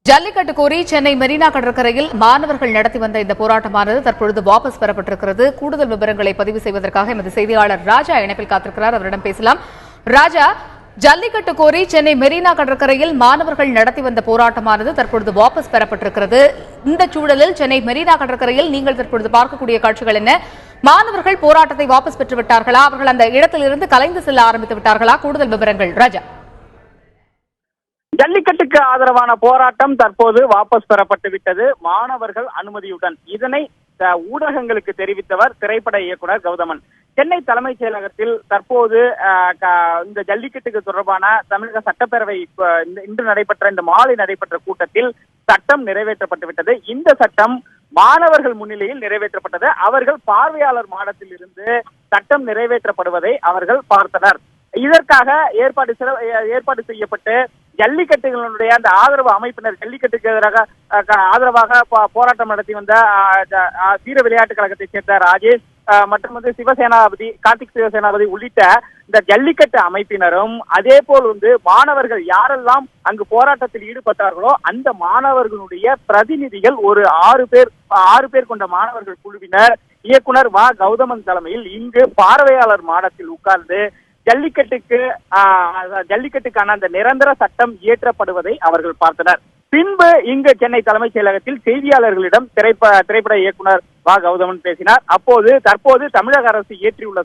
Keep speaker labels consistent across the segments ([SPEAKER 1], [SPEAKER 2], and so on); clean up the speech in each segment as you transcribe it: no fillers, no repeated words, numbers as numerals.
[SPEAKER 1] ஜல்லிக்கட்டு கோரி சென்னை மெரினா கடற்கரையில் மாணவர்கள் நடத்தி வந்த இந்த போராட்டமானது தற்பொழுது வாபஸ் பெறப்பட்டிருக்கிறது. கூடுதல் விவரங்களை பதிவு செய்வதற்காக எமது செய்தியாளர் ராஜா இணைப்பில் காத்திருக்கிறார். அவரிடம் பேசலாம். ராஜா, ஜல்லிக்கட்டு கோரி சென்னை மெரினா கடற்கரையில் மாணவர்கள் நடத்தி வந்த போராட்டமானது தற்பொழுது வாபஸ் பெறப்பட்டிருக்கிறது. இந்த சூழலில் சென்னை மெரினா கடற்கரையில் நீங்கள் தற்பொழுது பார்க்கக்கூடிய காட்சிகள் என்ன? மாணவர்கள் போராட்டத்தை வாபஸ் பெற்று விட்டார்களா? அவர்கள் அந்த இடத்திலிருந்து கலைந்து செல்ல ஆரம்பித்து விட்டார்களா? கூடுதல் விவரங்கள் ராஜா.
[SPEAKER 2] ஜல்லிக்கட்டுக்கு ஆதரவான போராட்டம் தற்போது வாபஸ் பெறப்பட்டு விட்டது, மாணவர்கள் அனுமதியுடன். இதனை ஊடகங்களுக்கு தெரிவித்தவர் திரைப்பட இயக்குனர் கௌதமன். சென்னை தலைமைச் செயலகத்தில் தற்போது இந்த ஜல்லிக்கட்டுக்கு தொடர்பான தமிழக சட்டப்பேரவை இன்று நடைபெற்ற இந்த மாலை நடைபெற்ற கூட்டத்தில் சட்டம் நிறைவேற்றப்பட்டு விட்டது. இந்த சட்டம் மாணவர்கள் முன்னிலையில் நிறைவேற்றப்பட்டது. அவர்கள் பார்வையாளர் மாடத்தில் இருந்து சட்டம் நிறைவேற்றப்படுவதை அவர்கள் பார்த்தனர். இதற்காக ஏற்பாடு செய்யப்பட்டு ஜல்லிக்கட்டுகளுடைய அந்த ஆதரவு அமைப்பினர், ஜல்லிக்கட்டுக்கு எதிராக ஆதரவாக போராட்டம் நடத்தி வந்த வீர விளையாட்டுக் கழகத்தைச் சேர்ந்த ராஜேஷ் மற்றும் சிவசேனாபதி, கார்த்திக் சிவசேனாபதி உள்ளிட்ட இந்த ஜல்லிக்கட்டு அமைப்பினரும் அதே போல் மாணவர்கள் யாரெல்லாம் அங்கு போராட்டத்தில் ஈடுபட்டார்களோ அந்த மாணவர்களுடைய பிரதிநிதிகள் ஒரு 6 பேர் கொண்ட மாணவர்கள் குழுவினர் இயக்குனர் வ கௌதமன் தலைமையில் இங்கு பார்வையாளர் மாடத்தில் உட்கார்ந்து ஜல்லிக்கட்டுக்கான அந்த நிரந்தர சட்டம் இயற்றப்படுவதை அவர்கள் பார்த்தனர். பின்பு இங்கு சென்னை தலைமைச் செயலகத்தில் செய்தியாளர்களிடம் திரைப்பட இயக்குனர் வ கௌதமன் பேசினார். தற்போது தமிழக அரசு இயற்றியுள்ள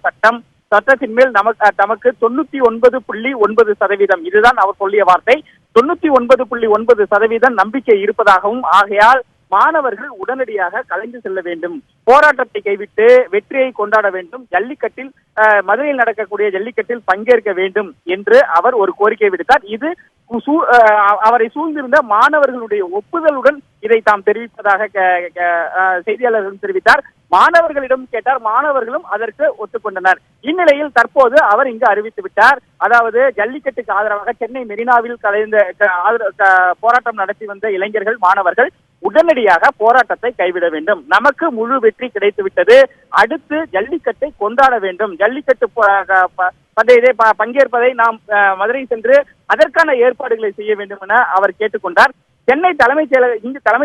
[SPEAKER 2] சட்டத்தின் மேல் நமக்கு 99.9% இதுதான் அவர் சொல்லிய வார்த்தை. 99.9% நம்பிக்கை இருப்பதாகவும், ஆகையால் மாணவர்கள் உடனடியாக கலைந்து செல்ல வேண்டும், போராட்டத்தை கைவிட்டு வெற்றியை கொண்டாட வேண்டும், மதுரையில் நடக்கக்கூடிய ஜல்லிக்கட்டில் பங்கேற்க வேண்டும் என்று அவர் ஒரு கோரிக்கை விடுத்தார். இது அவரை சூழ்ந்திருந்த மாணவர்களுடைய ஒப்புதலுடன் இதை தாம் தெரிவிப்பதாக செய்தியாளர்கள் தெரிவித்தார். மாணவர்களிடம் கேட்டார், மாணவர்களும் அதற்கு ஒத்துக்கொண்டனர். இந்நிலையில் தற்போது அவர் இங்கு அறிவித்து விட்டார். அதாவது ஜல்லிக்கட்டுக்கு ஆதரவாக சென்னை மெரினாவில் போராட்டம் நடத்தி வந்த இளைஞர்கள், மாணவர்கள் உடனடியாக போராட்டத்தை கைவிட வேண்டும், நமக்கு முழு வெற்றி கிடைத்து விட்டது, அடுத்து ஜல்லிக்கட்டை கொண்டாட வேண்டும், ஜல்லிக்கட்டு பங்கேற்பதை நாம் மதுரை சென்று அதற்கான ஏற்பாடுகளை செய்ய வேண்டும் என அவர் கேட்டுக்கொண்டார். சென்னை தலைமைச்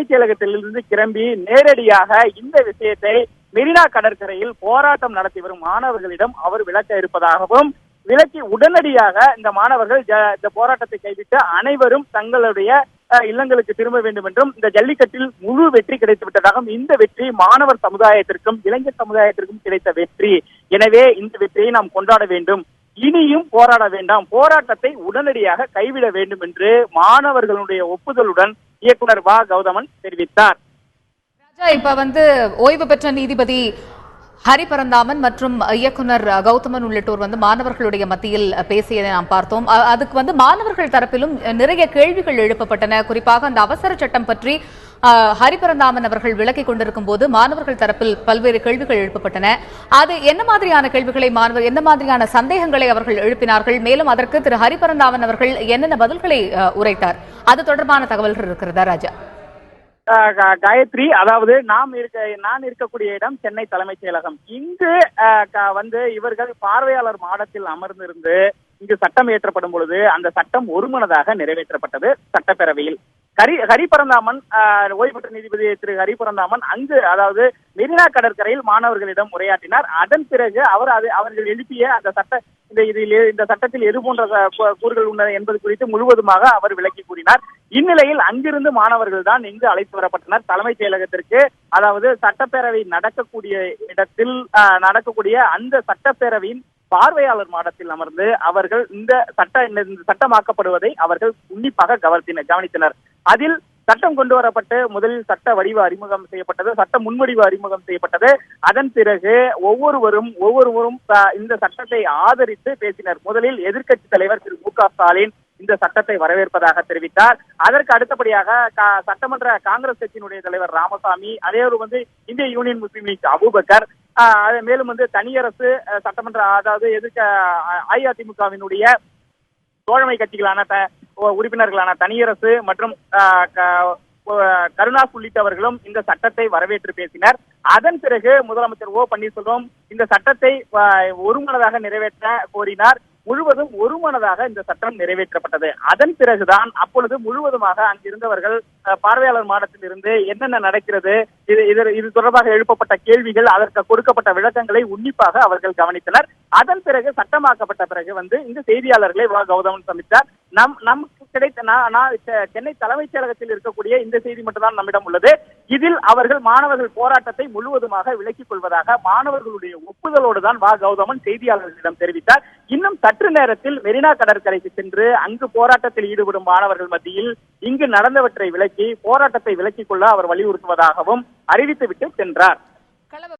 [SPEAKER 2] செயலகத்திலிருந்து கிளம்பி நேரடியாக இந்த விஷயத்தை மெரினா கடற்கரையில் போராட்டம் நடத்தி வரும் மாணவர்களிடம் அவர் விளக்க இருப்பதாகவும், விளக்கி உடனடியாக இந்த மாணவர்கள் இந்த போராட்டத்தை கைவிட்டு அனைவரும் தங்களுடைய இல்லங்களுக்கு திரும்ப வேண்டும் என்றும், இந்த ஜல்லிக்கட்டில் முழு வெற்றி கிடைத்து விட்டதாகவும், இந்த வெற்றி மாணவர் சமுதாயத்திற்கும் இளைஞர் சமுதாயத்திற்கும் கிடைத்த வெற்றி, எனவே இந்த வெற்றியை நாம் கொண்டாட வேண்டும், இனியும் போராட வேண்டாம், போராட்டத்தை உடனடியாக கைவிட வேண்டும் என்று மாணவர்களுடைய ஒப்புதலுடன் இயக்குனர் வ கௌதமன் தெரிவித்தார்.
[SPEAKER 1] ராஜா, இப்ப ஓய்வு பெற்ற நீதிபதி ஹரிபரந்தாமன் மற்றும் இயக்குனர் கௌதமன் உள்ளிட்டோர் மாணவர்களுடைய மத்தியில் பேசியதை நாம் பார்த்தோம். அதுக்கு மாணவர்கள் தரப்பிலும் நிறைய கேள்விகள் எழுப்பப்பட்டன. குறிப்பாக அந்த அவசர சட்டம் பற்றி ஹரிபரந்தாமன் அவர்கள் விளக்கிக் கொண்டிருக்கும் போது மாணவர்கள் தரப்பில் பல்வேறு கேள்விகள் எழுப்பப்பட்டன. அது என்ன மாதிரியான கேள்விகளை என்ன மாதிரியான சந்தேகங்களை அவர்கள் எழுப்பினார்கள்? மேலும் அதற்கு திரு ஹரிபரந்தாமன் அவர்கள் என்னென்ன பதில்களை உரைத்தார்? அது தொடர்பான தகவல்கள் இருக்கிறதா ராஜா?
[SPEAKER 2] காயத்ரி, அதாவது நான் இருக்கக்கூடிய இடம் சென்னை தலைமைச் செயலகம். இங்கு இவர்கள் பார்வையாளர் மாடத்தில் அமர்ந்திருந்து இங்கு சட்டம் இயற்றப்படும் பொழுது அந்த சட்டம் ஒருமனதாக நிறைவேற்றப்பட்டது சட்டப்பேரவையில். ஹரிபரந்தாமன், ஓய்வு பெற்ற நீதிபதி திரு ஹரிபரந்தாமன் அங்கு, அதாவது மெரினா கடற்கரையில் மாணவர்களிடம் உரையாற்றினார். அதன் பிறகு அவர்கள் எழுப்பிய அந்த இந்த சட்டத்தில் எது போன்ற கூறுகள் உள்ளன என்பது குறித்து முழுவதுமாக அவர் விளக்கி கூறினார். இந்நிலையில் அங்கிருந்து மாணவர்கள் தான் இங்கு அழைத்து வரப்பட்டனர் தலைமைச் செயலகத்திற்கு. அதாவது சட்டப்பேரவை நடக்கக்கூடிய இடத்தில் நடக்கக்கூடிய அந்த சட்டப்பேரவையின் பார்வையாளர் மாடத்தில் அமர்ந்து அவர்கள் இந்த சட்டமாக்கப்படுவதை அவர்கள் உன்னிப்பாக கவனித்தனர். அதில் சட்டம் கொண்டு வரப்பட்டு முதலில் சட்ட வடிவ அறிமுகம் செய்யப்பட்டது, சட்ட முன்வடிவு அறிமுகம் செய்யப்பட்டது. அதன் பிறகு ஒவ்வொருவரும் இந்த சட்டத்தை ஆதரித்து பேசினர். முதலில் எதிர்க்கட்சி தலைவர் திரு மு.க. ஸ்டாலின் இந்த சட்டத்தை வரவேற்பதாக தெரிவித்தார். அதற்கு அடுத்தபடியாக சட்டமன்ற காங்கிரஸ் கட்சியினுடைய தலைவர் ராமசாமி, அதேபோல் இந்திய யூனியன் முஸ்லீம் லீக் அபூபக்கர், மேலும் தனியரசு சட்டமன்ற, அதாவது அஇஅதிமுகவினுடைய தோழமை கட்சிகளான உறுப்பினர்களான தனியரசு மற்றும் கருணாஸ் உள்ளிட்டவர்களும் இந்த சட்டத்தை வரவேற்று பேசினர். அதன் பிறகு முதலமைச்சர் ஓ பன்னீர்செல்வம் இந்த சட்டத்தை ஒருமனதாக நிறைவேற்ற கோரினார். முழுவதும் ஒருமனதாக இந்த சட்டம் நிறைவேற்றப்பட்டது. அதன் பிறகுதான் அப்பொழுது முழுவதுமாக அங்கிருந்தவர்கள் பார்வையாளர் மாடத்தில் இருந்து என்னென்ன நடக்கிறது, இது தொடர்பாக எழுப்பப்பட்ட கேள்விகள், அதற்கு கொடுக்கப்பட்ட விளக்கங்களை உன்னிப்பாக அவர்கள் கவனித்தனர். அதன் பிறகு சட்டமாக்கப்பட்ட பிறகு இங்கு செய்தியாளர்களை கௌதமன் சந்தித்தார். நமக்கு கிடைத்த சென்னை தலைமைச் செயலகத்தில் இருக்கக்கூடிய இந்த செய்தி மட்டும்தான் நம்மிடம் உள்ளது. இதில் அவர்கள் மாணவர்கள் போராட்டத்தை முழுவதுமாக விலக்கிக் கொள்வதாக மாணவர்களுடைய ஒப்புதலோடு தான் கௌதமன் செய்தியாளர்களிடம் தெரிவித்தார். இன்னும் சற்று நேரத்தில் மெரினா கடற்கரைக்கு சென்று அங்கு போராட்டத்தில் ஈடுபடும் மாணவர்கள் மத்தியில் இங்கு நடந்தவற்றை விலக்கி போராட்டத்தை விலக்கிக் கொள்ள அவர் வலியுறுத்துவதாகவும் அறிவித்துவிட்டு சென்றார்.